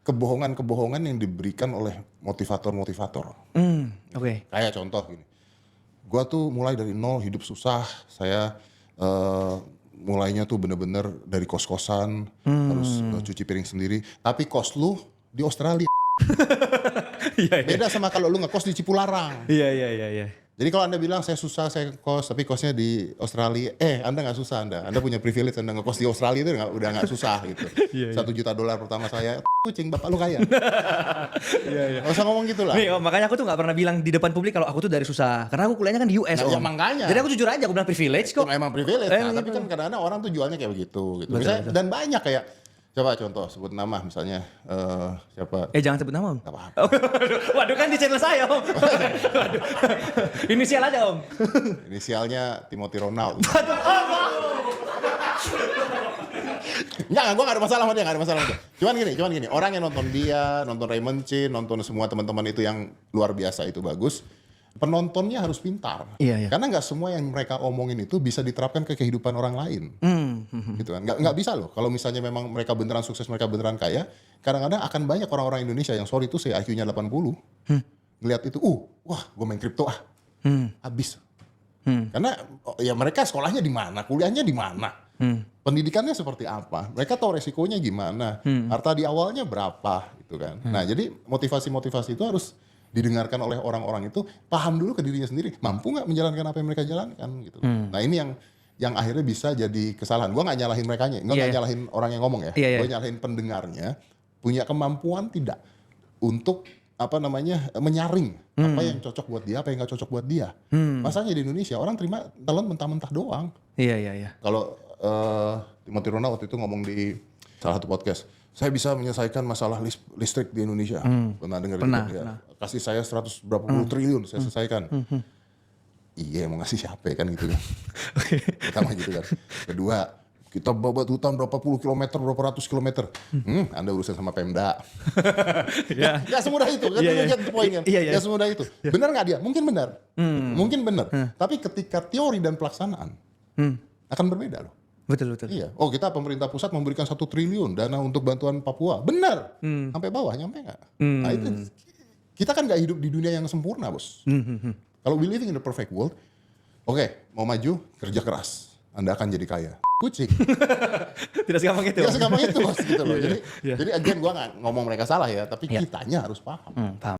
kebohongan-kebohongan yang diberikan oleh motivator-motivator. Oke. Kayak contoh gini, gua tuh mulai dari nol hidup susah, saya mulainya tuh bener-bener dari kos-kosan, harus cuci piring sendiri, tapi kos lu di Australia. Iya. Beda sama kalau lu ngekos di Cipularang. Iya. Jadi kalau Anda bilang saya susah, saya kos, tapi kosnya di Australia, Anda nggak susah, Anda punya privilege, Anda ngekos di Australia itu udah nggak susah gitu. Iya. $1 juta pertama saya, kucing bapak lu kaya. Iya. Nggak usah ngomong gitu lah. Nih, makanya aku tuh nggak pernah bilang di depan publik kalau aku tuh dari susah. Karena aku kuliahnya kan di US, Nah, Om. ya makanya. Jadi aku jujur aja, aku bilang privilege kok. Emang privilege, Emang tapi gitu. kan kadang-kadang orang tuh jualnya kayak begitu. Gitu. Betul. Dan banyak kayak, coba contoh sebut nama misalnya siapa? Jangan sebut nama, Om. Gak apa-apa. Waduh, kan di channel saya, Om. Waduh. Inisial aja, Om. Inisialnya Timothy Ronald. Waduh, Enggak, gue gak ada masalah sama dia, gak ada masalah sama dia. Cuman gini, orang yang nonton dia, nonton Raymond Chin, nonton semua teman-teman itu yang luar biasa itu bagus, penontonnya harus pintar. Iya. Karena nggak semua yang mereka omongin itu bisa diterapkan ke kehidupan orang lain. Gitu kan. Nggak bisa loh. Kalau misalnya memang mereka beneran sukses, mereka beneran kaya, kadang-kadang akan banyak orang-orang Indonesia yang sorry itu saya IQ-nya 80. Ngeliat itu, wah gue main kripto habis. Karena ya mereka sekolahnya di mana, kuliahnya di mana. Pendidikannya seperti apa, mereka tahu resikonya gimana, harta di awalnya berapa gitu kan. Nah jadi motivasi-motivasi itu harus didengarkan oleh orang-orang itu, paham dulu ke dirinya sendiri, mampu nggak menjalankan apa yang mereka jalankan gitu. Nah ini yang akhirnya bisa jadi kesalahan. Gue nggak nyalahin merekanya, nggak nyalahin orang yang ngomong ya, gue nyalahin pendengarnya, punya kemampuan tidak untuk menyaring apa yang cocok buat dia, apa yang nggak cocok buat dia. Masalahnya di Indonesia orang terima talent mentah-mentah doang. Iya. Kalau Timothy Ronald waktu itu ngomong di salah satu podcast, saya bisa menyelesaikan masalah listrik di Indonesia. Pernah dengar itu? Ya. Kasih saya 100 berapa puluh triliun, saya selesaikan. Iya, mau ngasih siapa kan gitu kan. Pertama gitu kan. Kedua, kita babat hutan berapa puluh kilometer, berapa ratus kilometer. Anda urusan sama Pemda. Gak semudah itu, kan lihat poinnya. Gak semudah itu. Benar nggak dia? Mungkin benar. Mungkin benar. Tapi ketika teori dan pelaksanaan akan berbeda loh. Betul. Iya. Oh, kita pemerintah pusat memberikan 1 triliun dana untuk bantuan Papua. Benar. Sampai bawah nyampe nggak? Nah itu kita kan nggak hidup di dunia yang sempurna, bos. Kalau we living in the perfect world, oke, mau maju kerja keras, Anda akan jadi kaya. Kucing. Tidak segampang itu. Tidak segampang itu, bos. Gitu loh. Jadi again gue nggak ngomong mereka salah ya, tapi kitanya harus paham. Paham.